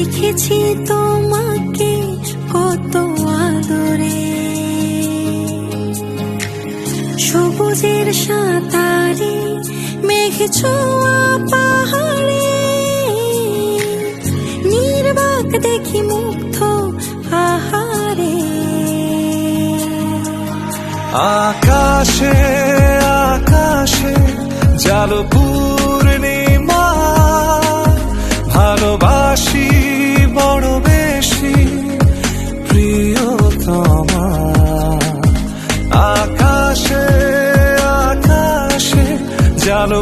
দেখেছি তোমাকে কত আদরে, সবুজের সাঁতারে মেঘ ছোঁয়া পাহাড়ে, নির্বাক দেখি মুগ্ধ আহারে। আকাশে আকাশে জালো পূর্ণিমা, ভালোবাসি বড় বেশি প্রিয়তমা। আকাশে আকাশে জালো